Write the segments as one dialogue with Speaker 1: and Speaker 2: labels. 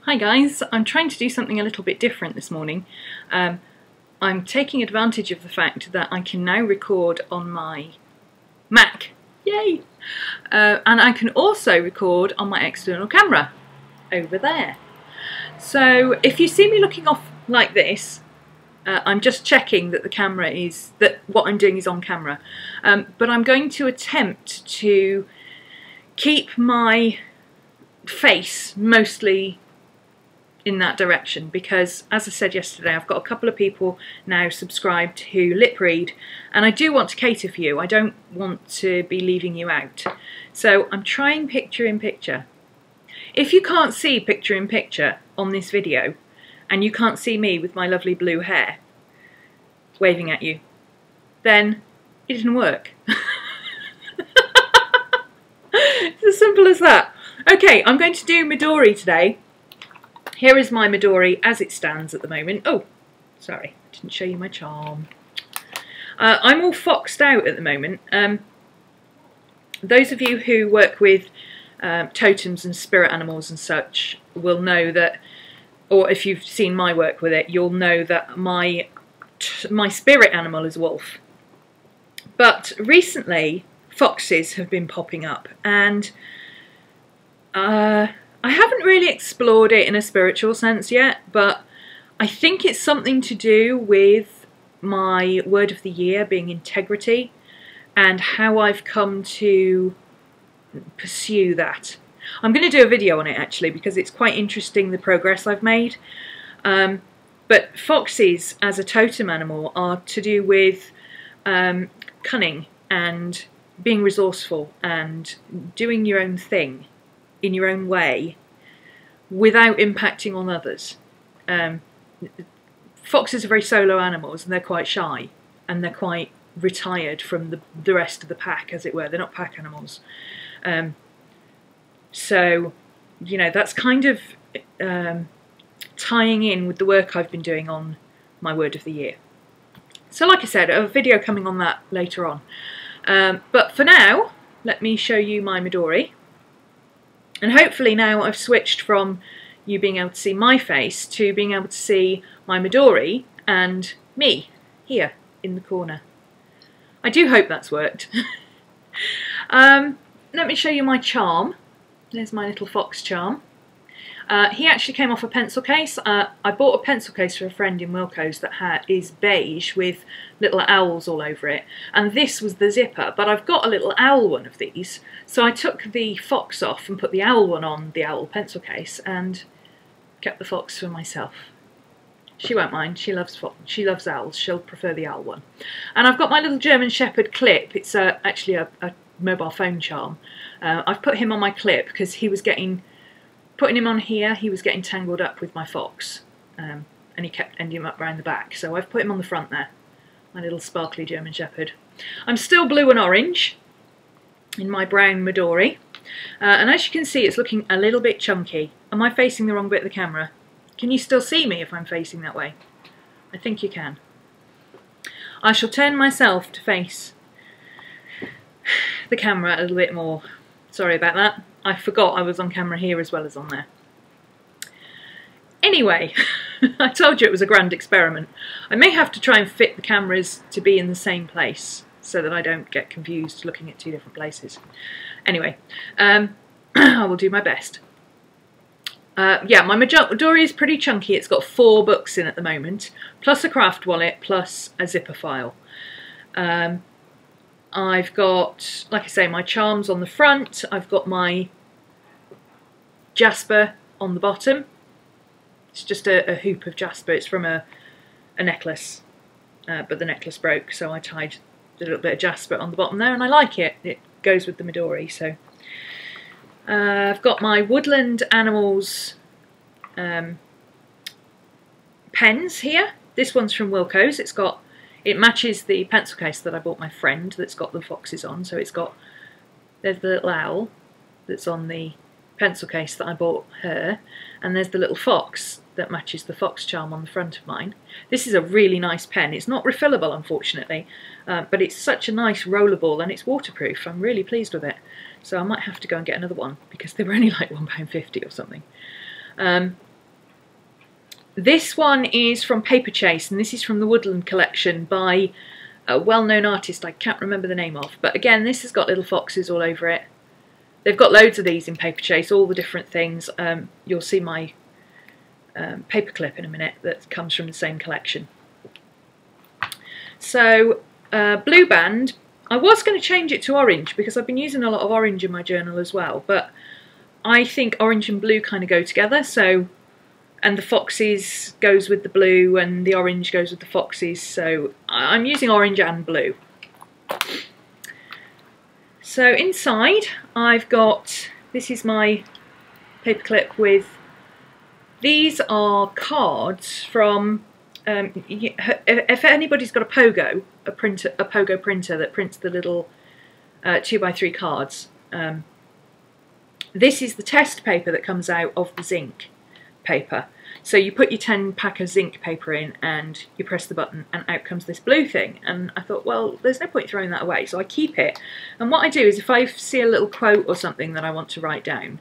Speaker 1: Hi guys, I'm trying to do something a little bit different this morning. I'm taking advantage of the fact that I can now record on my Mac, yay! And I can also record on my external camera over there. So if you see me looking off like this, I'm just checking that the camera is, that what I'm doing is on camera. But I'm going to attempt to keep my face mostly in that direction, because as I said yesterday, I've got a couple of people now subscribed who lip read, and I do want to cater for you. I don't want to be leaving you out. So I'm trying picture in picture. If you can't see picture in picture on this video, and you can't see me with my lovely blue hair waving at you, then it didn't work. It's as simple as that. Okay, I'm going to do Midori today. Here is my Midori as it stands at the moment. Oh, sorry, I didn't show you my charm. I'm all foxed out at the moment. Those of you who work with totems and spirit animals and such will know that, or if you've seen my work with it, you'll know that my spirit animal is wolf. But recently, foxes have been popping up, and I haven't really explored it in a spiritual sense yet, but I think it's something to do with my word of the year being integrity and how I've come to pursue that. I'm going to do a video on it actually, because it's quite interesting the progress I've made. But foxes as a totem animal are to do with cunning and being resourceful and doing your own thing in your own way without impacting on others. Foxes are very solo animals, and they're quite shy, and they're quite retired from the rest of the pack, as it were. They're not pack animals. So, you know, that's kind of tying in with the work I've been doing on my word of the year. So like I said, a video coming on that later on. But for now, let me show you my Midori. And hopefully now I've switched from you being able to see my face to being able to see my Midori and me here in the corner. I do hope that's worked. Let me show you my charm. There's my little fox charm. He actually came off a pencil case. I bought a pencil case for a friend in Wilko's that is beige with little owls all over it, and this was the zipper, but I've got a little owl one of these, so I took the fox off and put the owl one on the owl pencil case and kept the fox for myself. She won't mind, she loves owls, she'll prefer the owl one. And I've got my little German Shepherd clip. It's actually a mobile phone charm. I've put him on my clip because he was putting him on here, he was getting tangled up with my fox, and he kept ending up round the back, so I've put him on the front there, my little sparkly German Shepherd. I'm still blue and orange in my brown Midori, and as you can see, it's looking a little bit chunky. Am I facing the wrong bit of the camera? Can you still see me if I'm facing that way? I think you can. I shall turn myself to face the camera a little bit more. Sorry about that. I forgot I was on camera here as well as on there. Anyway, I told you it was a grand experiment. I may have to try and fit the cameras to be in the same place so that I don't get confused looking at two different places. Anyway, I will do my best. Yeah, my Midori is pretty chunky. It's got 4 books in at the moment, plus a craft wallet, plus a zipper file. I've got, like I say, my charms on the front. I've got my jasper on the bottom. It's just a hoop of jasper. It's from a necklace, but the necklace broke, so I tied a little bit of jasper on the bottom there, and I like it. It goes with the Midori. So I've got my Woodland Animals pens here. This one's from Wilko's. It matches the pencil case that I bought my friend that's got the foxes on. So there's the little owl that's on the pencil case that I bought her, and there's the little fox that matches the fox charm on the front of mine. This is a really nice pen. It's not refillable, unfortunately, but it's such a nice rollerball, and it's waterproof. I'm really pleased with it. So I might have to go and get another one, because they were only like £1.50 or something. This one is from Paper Chase, and this is from the Woodland collection by a well-known artist I can't remember the name of. But again, this has got little foxes all over it. They've got loads of these in Paper Chase, all the different things. You'll see my paperclip in a minute that comes from the same collection. So, blue band, I was going to change it to orange because I've been using a lot of orange in my journal as well, but I think orange and blue kind of go together, so, and the foxes goes with the blue and the orange goes with the foxes, so I'm using orange and blue. So inside I've got, this is my paperclip with, these are cards from, if anybody's got a Pogo, a Pogo printer that prints the little 2x3 cards, this is the test paper that comes out of the zinc paper. So you put your 10 pack of zinc paper in and you press the button and out comes this blue thing. And I thought, well, there's no point throwing that away, so I keep it. And what I do is if I see a little quote or something that I want to write down,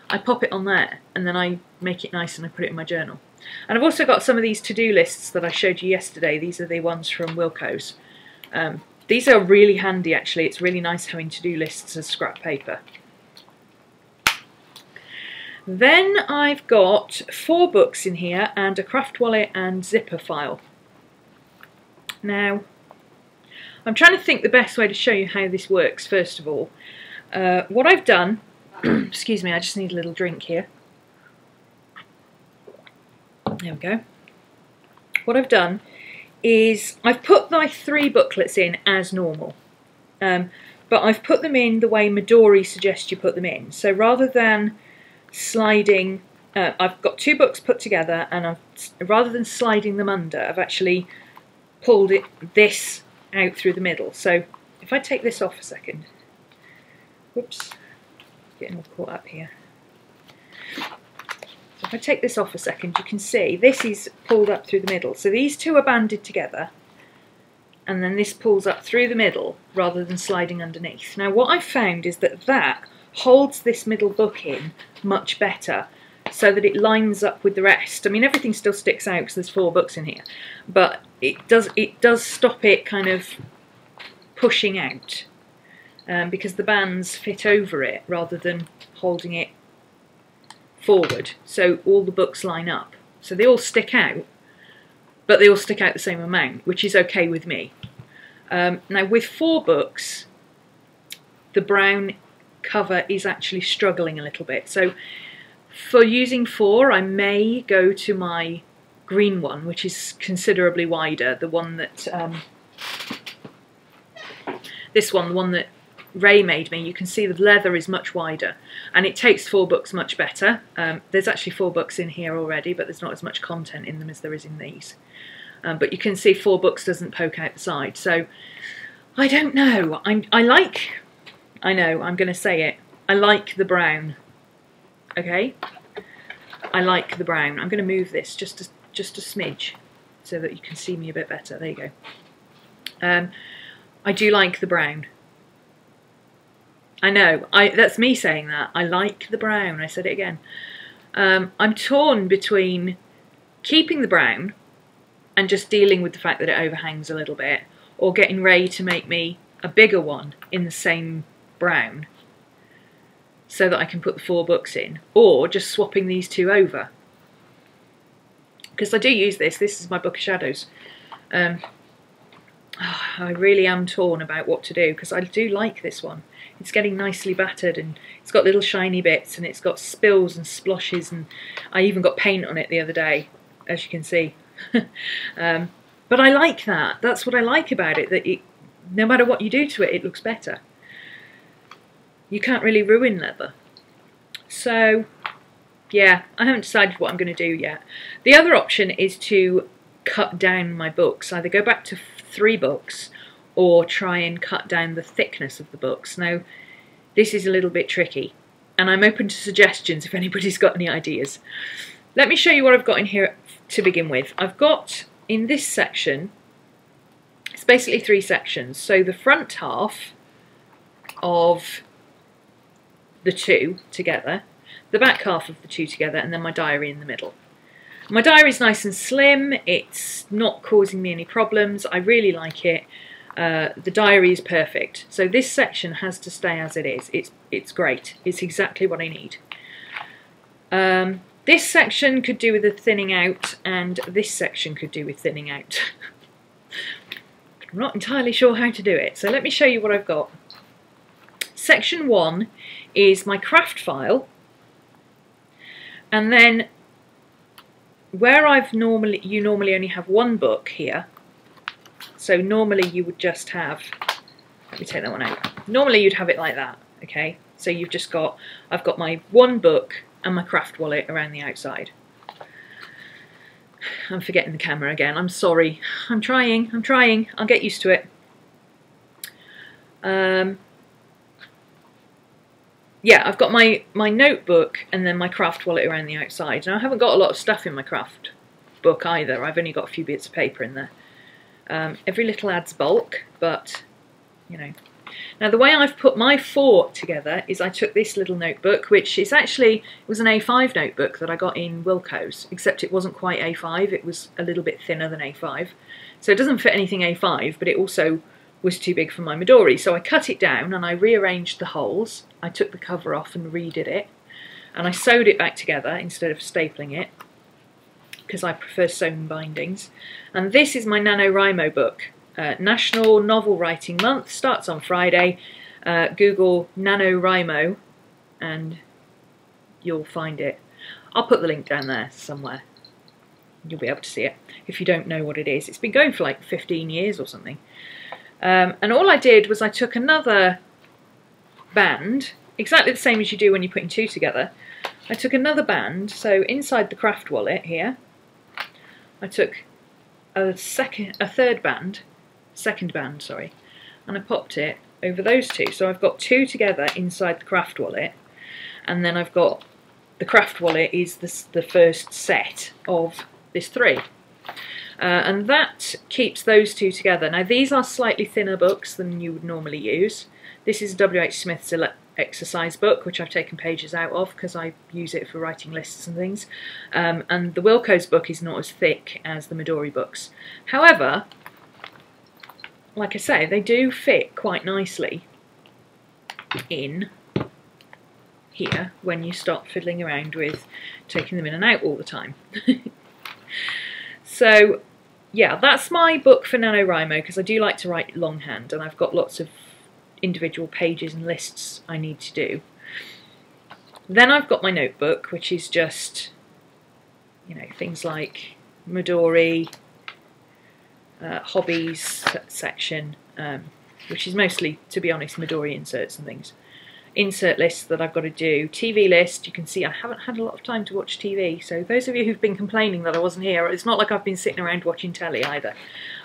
Speaker 1: I pop it on there and then I make it nice and I put it in my journal. And I've also got some of these to-do lists that I showed you yesterday. These are the ones from Wilko's. These are really handy actually. It's really nice having to-do lists as scrap paper. Then I've got 4 books in here and a craft wallet and zipper file. Now, I'm trying to think the best way to show you how this works first of all. What I've done, excuse me, I just need a little drink here. There we go. What I've done is I've put my 3 booklets in as normal, but I've put them in the way Midori suggests you put them in. So rather than sliding, I've got 2 books put together, and rather than sliding them under, I've actually pulled this out through the middle. So if I take this off a second, whoops, getting all caught up here. So if I take this off a second, you can see this is pulled up through the middle. So these 2 are banded together, and then this pulls up through the middle rather than sliding underneath. Now what I've found is that holds this middle book in much better, so that it lines up with the rest. I mean, everything still sticks out because there's 4 books in here, but it does stop it kind of pushing out, because the bands fit over it rather than holding it forward. So all the books line up, so they all stick out, but they all stick out the same amount, which is okay with me. Now with 4 books, the brown cover is actually struggling a little bit, so for using 4 I may go to my green one, which is considerably wider, the one that this one, the one that Ray made me. You can see the leather is much wider and it takes 4 books much better. There's actually 4 books in here already, but there's not as much content in them as there is in these, but you can see 4 books doesn't poke out the side. So I don't know, I know, I'm going to say it. I like the brown. Okay? I like the brown. I'm going to move this just a smidge so that you can see me a bit better. There you go. I do like the brown. I know, that's me saying that. I like the brown. I said it again. I'm torn between keeping the brown and just dealing with the fact that it overhangs a little bit, or getting Ray to make me a bigger one in the same brown so that I can put the 4 books in, or just swapping these 2 over, because I do use this is my Book of Shadows. I really am torn about what to do, because I do like this one. It's getting nicely battered and it's got little shiny bits and it's got spills and splashes, and I even got paint on it the other day, as you can see. But I like that. That's what I like about it, that no matter what you do to it, it looks better. You can't really ruin leather. So yeah, I haven't decided what I'm going to do yet. The other option is to cut down my books, either go back to 3 books or try and cut down the thickness of the books. Now this is a little bit tricky and I'm open to suggestions if anybody's got any ideas. Let me show you what I've got in here to begin with. I've got in this section, it's basically 3 sections. So the front half of the 2 together, the back half of the two together, and then my diary in the middle. My diary is nice and slim, it's not causing me any problems, I really like it. The diary is perfect. So this section has to stay as it is. It's great. It's exactly what I need. This section could do with the thinning out, and this section could do with thinning out. I'm not entirely sure how to do it, so let me show you what I've got. Section 1 is my craft file, and then where you normally only have one book here, so normally you would just have, let me take that one out, normally you'd have it like that, okay, so you've just got, I've got my one book and my craft wallet around the outside. I'm forgetting the camera again, I'm sorry, I'm trying, I'll get used to it. Yeah, I've got my notebook and then my craft wallet around the outside. Now I haven't got a lot of stuff in my craft book either, I've only got a few bits of paper in there. Every little adds bulk, but you know. Now the way I've put my fort together is I took this little notebook, which is actually, it was an A5 notebook that I got in Wilko's, except it wasn't quite A5, it was a little bit thinner than A5. So it doesn't fit anything A5, but it also was too big for my Midori. So I cut it down and I rearranged the holes. I took the cover off and redid it. And I sewed it back together instead of stapling it, because I prefer sewn bindings. And this is my NaNoWriMo book. National Novel Writing Month starts on Friday. Google NaNoWriMo and you'll find it. I'll put the link down there somewhere. You'll be able to see it if you don't know what it is. It's been going for like 15 years or something. And all I did was I took another band, exactly the same as you do when you're putting two together. I took another band, so inside the craft wallet here, I took a second band, and I popped it over those two. So I've got two together inside the craft wallet, and then I've got the craft wallet is the first set of this three. And that keeps those two together. Now these are slightly thinner books than you would normally use. This is W.H. Smith's exercise book, which I've taken pages out of because I use it for writing lists and things. And the Wilko's book is not as thick as the Midori books. However, like I say, they do fit quite nicely in here when you stop fiddling around with taking them in and out all the time. So yeah, that's my book for NaNoWriMo, because I do like to write longhand and I've got lots of individual pages and lists I need to do. Then I've got my notebook, which is just, you know, things like Midori, hobbies section, which is mostly, to be honest, Midori inserts and things. Insert lists that I've got to do. TV list, you can see I haven't had a lot of time to watch TV, so those of you who've been complaining that I wasn't here, it's not like I've been sitting around watching telly either.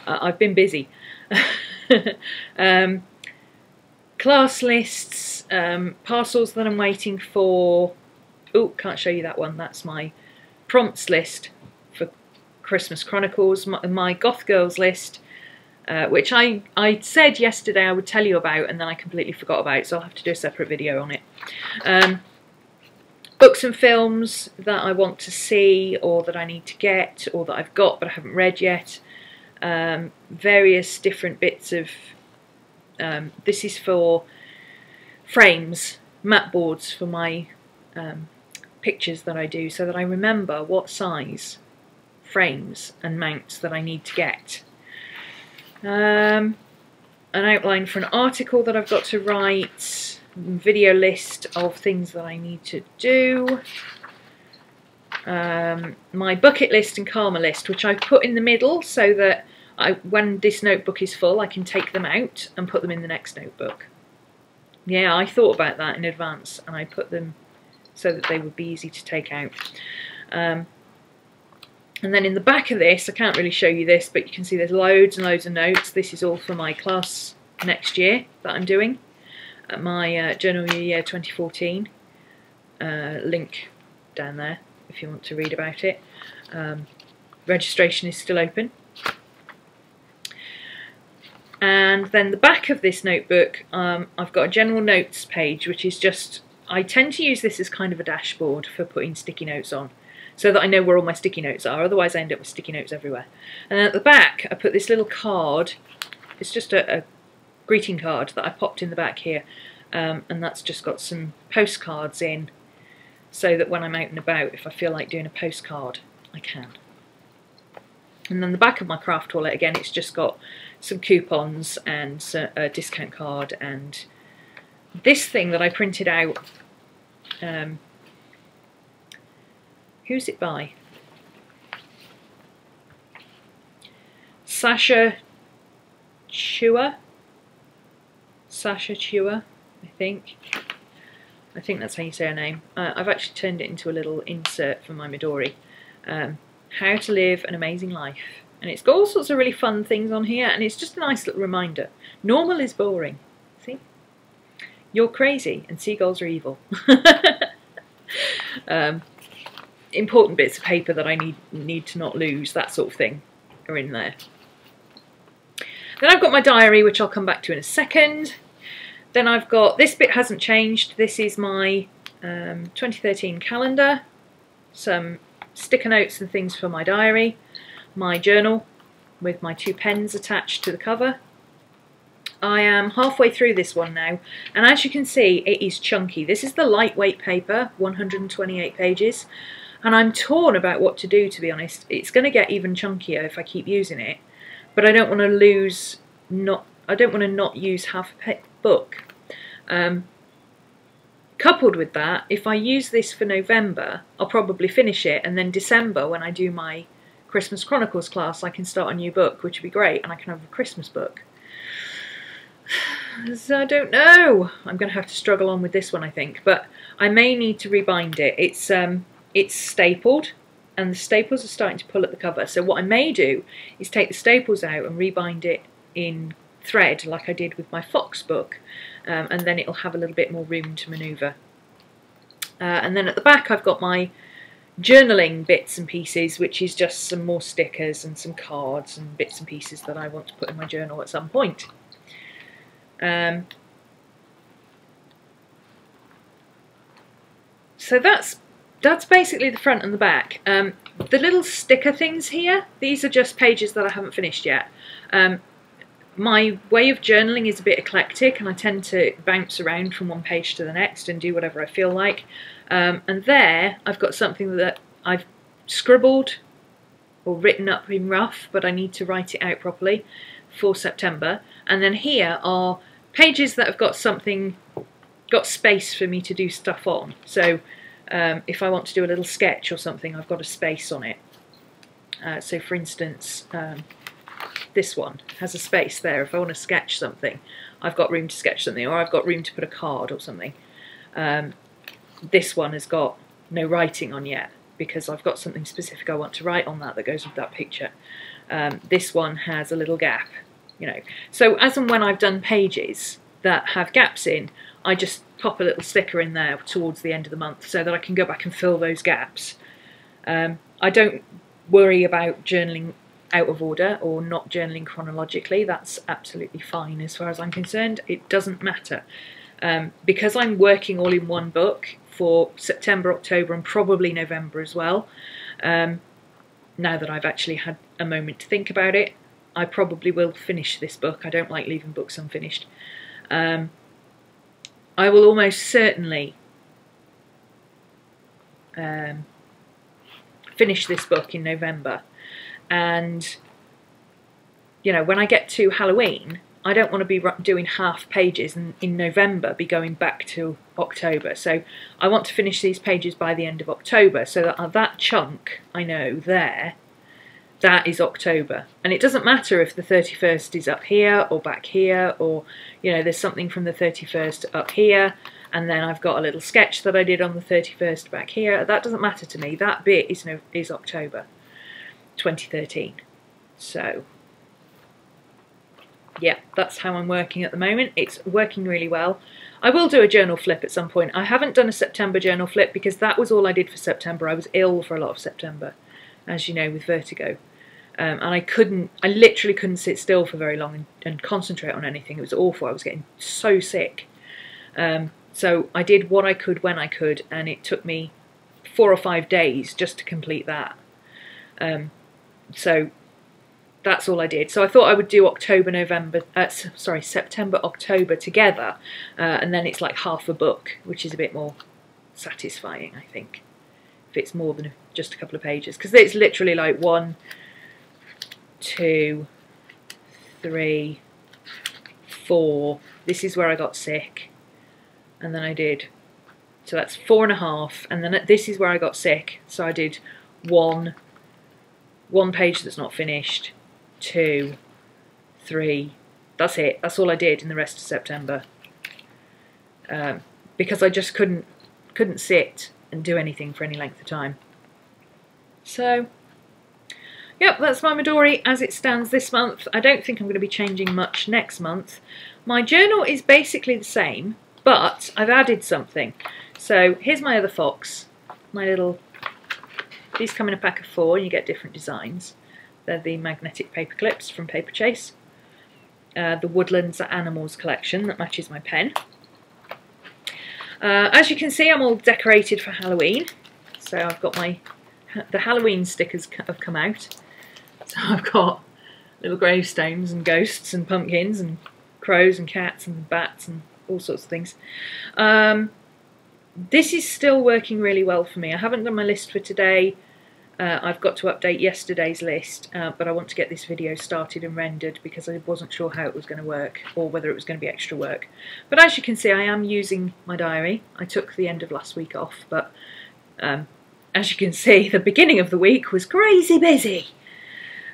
Speaker 1: I've been busy. Class lists, parcels that I'm waiting for. Oh, can't show you that one, that's my prompts list for Christmas Chronicles, my Goth Girls list, which I said yesterday I would tell you about and then I completely forgot about, so I'll have to do a separate video on it. Books and films that I want to see or that I need to get or that I've got but I haven't read yet. Various different bits of, this is for frames, mat boards for my pictures that I do, so that I remember what size frames and mounts that I need to get. An outline for an article that I've got to write, video list of things that I need to do, my bucket list and karma list, which I've put in the middle so that when this notebook is full I can take them out and put them in the next notebook. Yeah, I thought about that in advance and I put them so that they would be easy to take out. And then in the back of this, I can't really show you this, but you can see there's loads and loads of notes. This is all for my class next year that I'm doing at my Journal Year 2014. Link down there if you want to read about it. Registration is still open. And then the back of this notebook, I've got a general notes page, which is just I tend to use this as kind of a dashboard for putting sticky notes on, so that I know where all my sticky notes are, otherwise I end up with sticky notes everywhere. And then at the back I put this little card. It's just a greeting card that I popped in the back here, and that's just got some postcards in, so that when I'm out and about, if I feel like doing a postcard, I can. And then the back of my craft wallet, again, it's just got some coupons and a discount card, and this thing that I printed out, who's it by? Sasha Chua, I think that's how you say her name. I've actually turned it into a little insert for my Midori. How to live an amazing life, and it's got all sorts of really fun things on here, and it's just a nice little reminder. Normal is boring. See, you're crazy and seagulls are evil. Important bits of paper that I need to not lose, that sort of thing, are in there. Then I've got my diary, which I'll come back to in a second. Then I've got, this bit hasn't changed, this is my 2013 calendar, some sticker notes and things for my diary, my journal with my 2 pens attached to the cover. I am halfway through this one now, and as you can see, it is chunky. This is the lightweight paper, 128 pages, and I'm torn about what to do, to be honest. It's going to get even chunkier if I keep using it, but I don't want to not use half a book. Coupled with that, if I use this for November, I'll probably finish it, and then December, when I do my Christmas Chronicles class, I can start a new book, which would be great, and I can have a Christmas book. So I don't know. I'm going to have to struggle on with this one, I think, but I may need to rebind it. It's stapled, and the staples are starting to pull at the cover, so what I may do is take the staples out and rebind it in thread, like I did with my Fox book, and then it'll have a little bit more room to manoeuvre. And then at the back I've got my journaling bits and pieces, which is just some more stickers and some cards and bits and pieces that I want to put in my journal at some point. So that's basically the front and the back. The little sticker things here, these are just pages that I haven't finished yet. My way of journaling is a bit eclectic, and I tend to bounce around from one page to the next and do whatever I feel like. And there I've got something that I've scribbled or written up in rough, but I need to write it out properly for September. And then here are pages that have got space for me to do stuff on. So if I want to do a little sketch or something, I've got a space on it. So for instance, this one has a space there. If I want to sketch something, I've got room to sketch something, or I've got room to put a card or something. This one has got no writing on yet, because I've got something specific I want to write on that goes with that picture. This one has a little gap, you know. So as and when I've done pages that have gaps in, I just pop a little sticker in there towards the end of the month so that I can go back and fill those gaps. I don't worry about journaling out of order or not journaling chronologically. That's absolutely fine as far as I'm concerned. It doesn't matter. Because I'm working all in one book for September, October and probably November as well, now that I've actually had a moment to think about it, I probably will finish this book. I don't like leaving books unfinished. I will almost certainly finish this book in November, and you know, when I get to Halloween, I don't want to be doing half pages and in November be going back to October. So I want to finish these pages by the end of October, so that that chunk I know there, that is October. And it doesn't matter if the 31st is up here or back here, or you know, there's something from the 31st up here, and then I've got a little sketch that I did on the 31st back here. That doesn't matter to me. That bit is October 2013. So yeah, that's how I'm working at the moment. It's working really well. I will do a journal flip at some point. I haven't done a September journal flip because that was all I did for September. I was ill for a lot of September, as you know, with vertigo. And I literally couldn't sit still for very long and concentrate on anything. It was awful. I was getting so sick. So I did what I could when I could, and it took me 4 or 5 days just to complete that. So that's all I did. So I thought I would do September, October together, and then it's like half a book, which is a bit more satisfying, I think, if it's more than just a couple of pages, because it's literally like 1, 2, 3, 4. This is where I got sick, and then I did, so that's 4.5, and then this is where I got sick, so I did one page that's not finished, 2, 3, that's it, that's all I did in the rest of September, because I just couldn't sit and do anything for any length of time. So yep, that's my Midori as it stands this month. I don't think I'm going to be changing much next month. My journal is basically the same, but I've added something. So here's my other fox, my little, these come in a pack of 4 and you get different designs. They're the magnetic paper clips from Paper Chase. The Woodlands are Animals collection that matches my pen. As you can see, I'm all decorated for Halloween. So I've got the Halloween stickers have come out. So I've got little gravestones and ghosts and pumpkins and crows and cats and bats and all sorts of things. This is still working really well for me. I haven't done my list for today. I've got to update yesterday's list, but I want to get this video started and rendered because I wasn't sure how it was going to work or whether it was going to be extra work. But as you can see, I am using my diary. I took the end of last week off, but as you can see, the beginning of the week was crazy busy.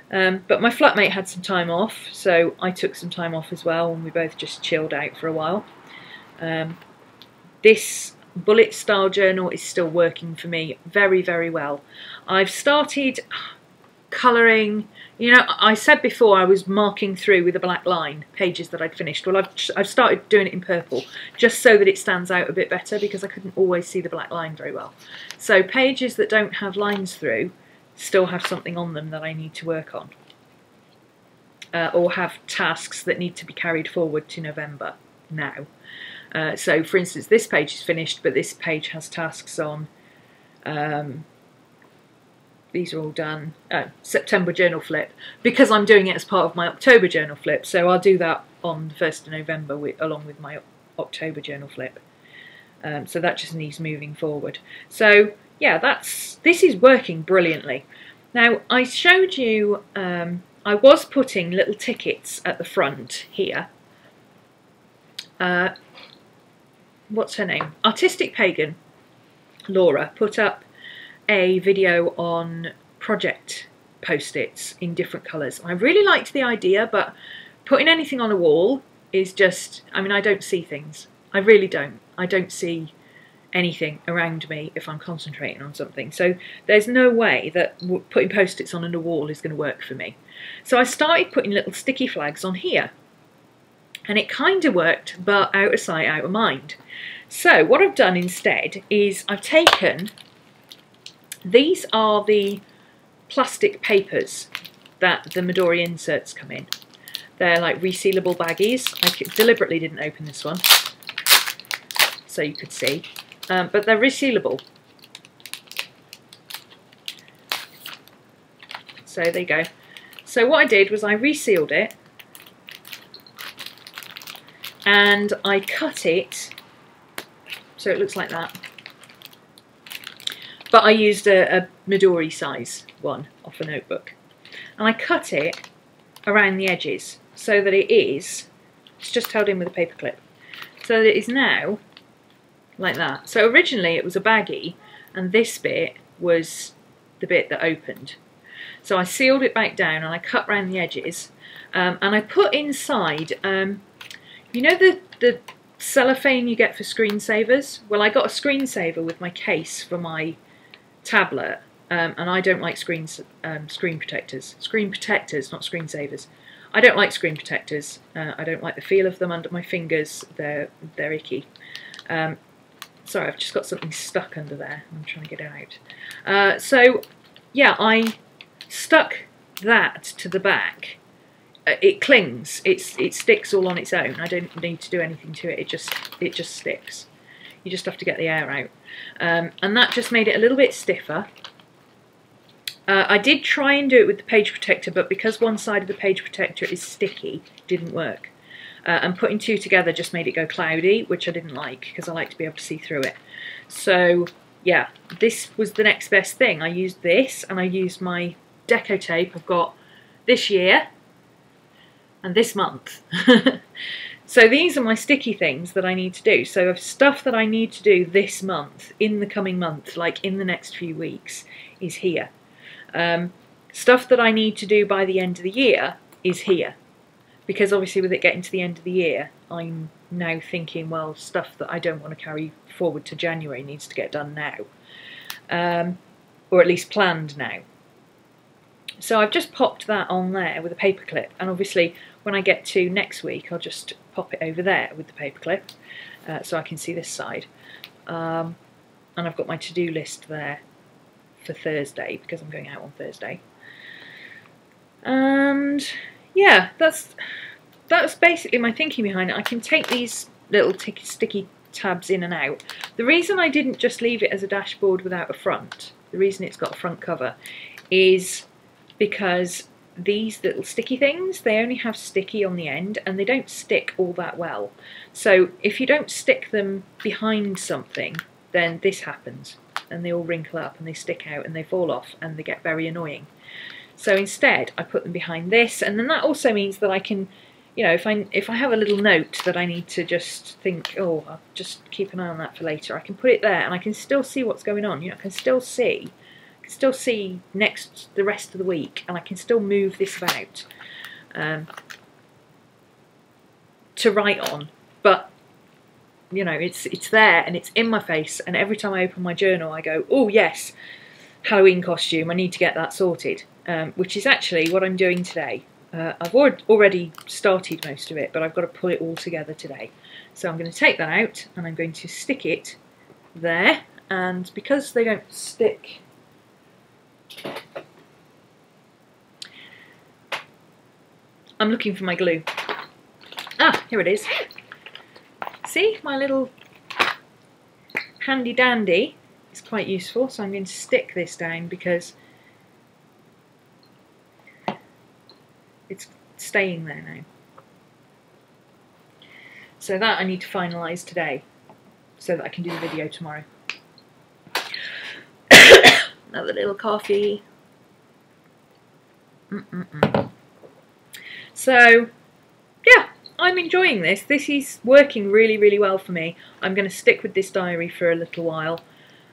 Speaker 1: But my flatmate had some time off, so I took some time off as well, and we both just chilled out for a while. This bullet style journal is still working for me very, very well. I've started colouring, you know, I said before I was marking through with a black line pages that I'd finished. Well, I've started doing it in purple just so that it stands out a bit better because I couldn't always see the black line very well. So pages that don't have lines through still have something on them that I need to work on, or have tasks that need to be carried forward to November now. So for instance, this page is finished, but this page has tasks on. These are all done. September journal flip, because I'm doing it as part of my October journal flip, so I'll do that on the 1st of November along with my October journal flip. So that just needs moving forward. So yeah, this is working brilliantly. Now I showed you, I was putting little tickets at the front here. What's her name? Artistic Pagan, Laura, put up a video on project post-its in different colours. I really liked the idea, but putting anything on a wall is just, I mean, I don't see things. I really don't. I don't see anything around me if I'm concentrating on something. So there's no way that putting post-its on a wall is going to work for me. So I started putting little sticky flags on here. And it kind of worked, but out of sight, out of mind. So what I've done instead is I've taken, these are the plastic papers that the Midori inserts come in. They're like resealable baggies. I deliberately didn't open this one so you could see, but they're resealable. So there you go. So what I did was I resealed it, and I cut it so it looks like that, but I used a Midori size one off a notebook, and I cut it around the edges so that it's just held in with a paper clip, so that it is now like that. So originally it was a baggie and this bit was the bit that opened, so I sealed it back down and I cut around the edges, and I put inside you know the cellophane you get for screensavers? Well, I got a screensaver with my case for my tablet, and I don't like screen protectors. Screen protectors, not screensavers. I don't like screen protectors. I don't like the feel of them under my fingers. They're icky. Sorry, I've just got something stuck under there. I'm trying to get it out. So yeah, I stuck that to the back. It clings. It sticks all on its own. I don't need to do anything to it. It just sticks. You just have to get the air out. And that just made it a little bit stiffer. I did try and do it with the page protector, but because one side of the page protector is sticky, it didn't work. And putting two together just made it go cloudy, which I didn't like because I like to be able to see through it. So yeah, this was the next best thing. I used this and I used my deco tape I've got this year and this month. So these are my sticky things that I need to do. So stuff that I need to do this month, in the coming month, like in the next few weeks, is here. Stuff that I need to do by the end of the year is here. Because obviously with it getting to the end of the year, I'm now thinking, well, stuff that I don't want to carry forward to January needs to get done now. Or at least planned now. So I've just popped that on there with a paper clip, and obviously when I get to next week I'll just pop it over there with the paper clip so I can see this side. And I've got my to-do list there for Thursday because I'm going out on Thursday. And yeah, that's basically my thinking behind it. I can take these little sticky tabs in and out. The reason I didn't just leave it as a dashboard without a front, the reason it's got a front cover, is because these little sticky things, they only have sticky on the end and they don't stick all that well. So if you don't stick them behind something, then this happens and they all wrinkle up and they stick out and they fall off and they get very annoying. So instead I put them behind this, and then that also means that I can, you know, if I have a little note that I need to just think, oh, I'll just keep an eye on that for later, I can put it there and I can still see what's going on. You know, I can still see the rest of the week, and I can still move this about to write on. But you know, it's there and it's in my face, and every time I open my journal I go, oh yes, Halloween costume, I need to get that sorted, which is actually what I'm doing today. I've already started most of it, but I've got to pull it all together today. So I'm going to take that out and I'm going to stick it there, and because they don't stick, I'm looking for my glue. Ah, here it is. See, my little handy dandy is quite useful, so I'm going to stick this down because it's staying there now. So that I need to finalise today so that I can do the video tomorrow. Another little coffee. So, yeah, I'm enjoying this. This is working really, really well for me. I'm going to stick with this diary for a little while.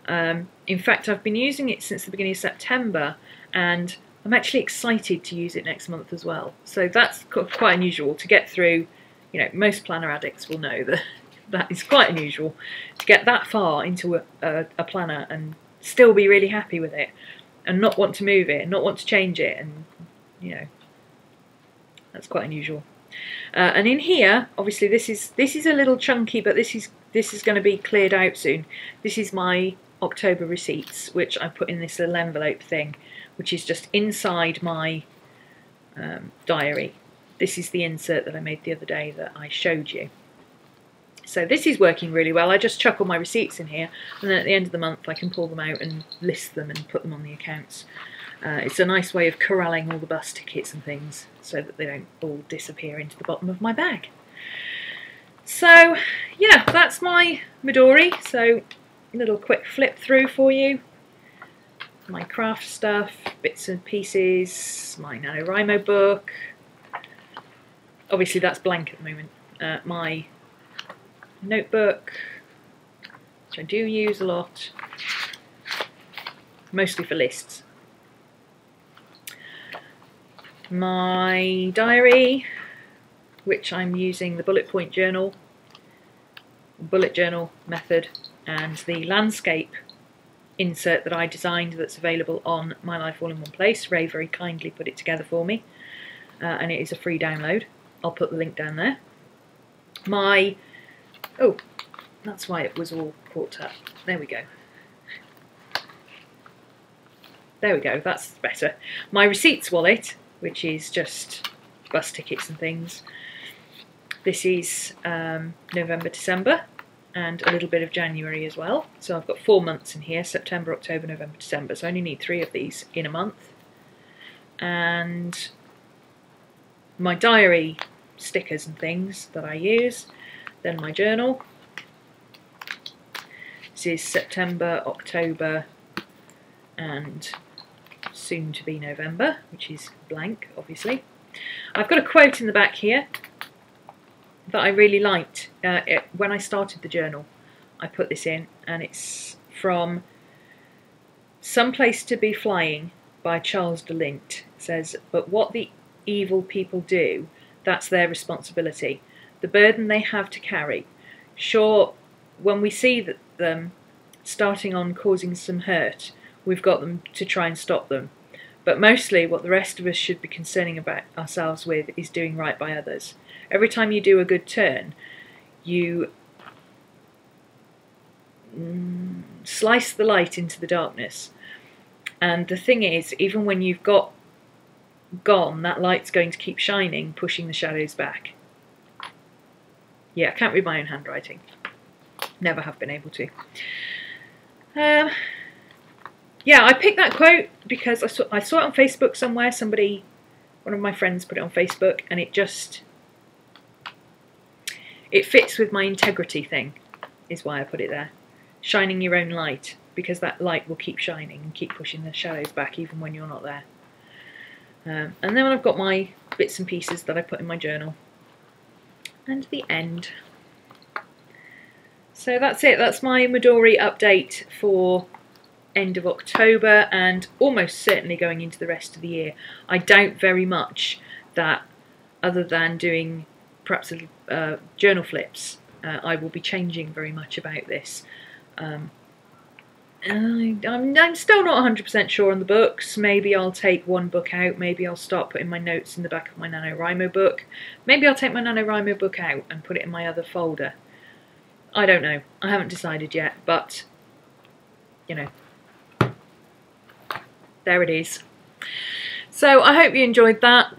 Speaker 1: In fact, I've been using it since the beginning of September, and I'm actually excited to use it next month as well. So that's quite unusual to get through. You know, most planner addicts will know that that is quite unusual to get that far into a planner and still be really happy with it and not want to move it and not want to change it, and you know, that's quite unusual. And in here, obviously this is a little chunky, but this is going to be cleared out soon. This is my October receipts, which I put in this little envelope thing, which is just inside my diary. This is the insert that I made the other day that I showed you. So this is working really well. I just chuck all my receipts in here, and then at the end of the month I can pull them out and list them and put them on the accounts. It's a nice way of corralling all the bus tickets and things so that they don't all disappear into the bottom of my bag. So yeah, that's my Midori. So a little quick flip through for you. My craft stuff, bits and pieces, my NaNoWriMo book. Obviously that's blank at the moment. My notebook, which I do use a lot, mostly for lists. My diary, which I'm using the bullet journal method, and the landscape insert that I designed that's available on My Life All in One Place. Ray very kindly put it together for me, and it is a free download. I'll put the link down there. Oh, that's why it was all caught up. There we go. There we go, that's better. My receipts wallet, which is just bus tickets and things. This is November, December, and a little bit of January as well. So I've got 4 months in here, September, October, November, December. So I only need 3 of these in a month. And my diary stickers and things that I use. Then my journal. This is September, October, and soon to be November, which is blank, obviously. I've got a quote in the back here that I really liked. When I started the journal, I put this in, and it's from Some Place to Be Flying by Charles DeLint. It says, "But what the evil people do, that's their responsibility. The burden they have to carry. Sure, when we see them starting on causing some hurt, we've got them to try and stop them. But mostly what the rest of us should be concerning about ourselves with is doing right by others. Every time you do a good turn, you slice the light into the darkness. And the thing is, even when you've gone, that light's going to keep shining, pushing the shadows back." Yeah, I can't read my own handwriting. Never have been able to. Yeah, I picked that quote because I saw it on Facebook somewhere. One of my friends put it on Facebook, and it fits with my integrity thing, is why I put it there. Shining your own light, because that light will keep shining and keep pushing the shadows back even when you're not there. And then I've got my bits and pieces that I put in my journal. And the end. So that's it. That's my Midori update for end of October and almost certainly going into the rest of the year. I doubt very much that, other than doing perhaps journal flips, I will be changing very much about this. I'm still not 100% sure on the books. Maybe I'll take one book out. Maybe I'll start putting my notes in the back of my NaNoWriMo book. Maybe I'll take my NaNoWriMo book out and put it in my other folder. I don't know. I haven't decided yet, but, you know, there it is. So I hope you enjoyed that.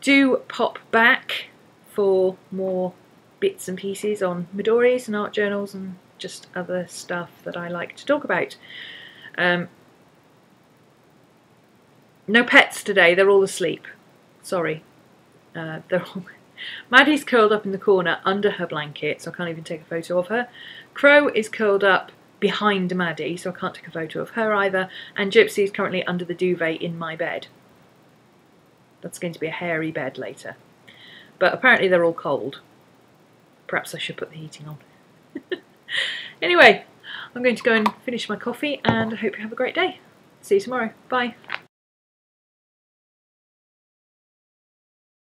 Speaker 1: Do pop back for more bits and pieces on Midoris and art journals and just other stuff that I like to talk about. No pets today, they're all asleep. Sorry. Maddie's curled up in the corner under her blanket, so I can't even take a photo of her. Crow is curled up behind Maddie, so I can't take a photo of her either. And Gypsy is currently under the duvet in my bed. That's going to be a hairy bed later. But apparently they're all cold. Perhaps I should put the heating on. Anyway, I'm going to go and finish my coffee, and I hope you have a great day. See you tomorrow. Bye.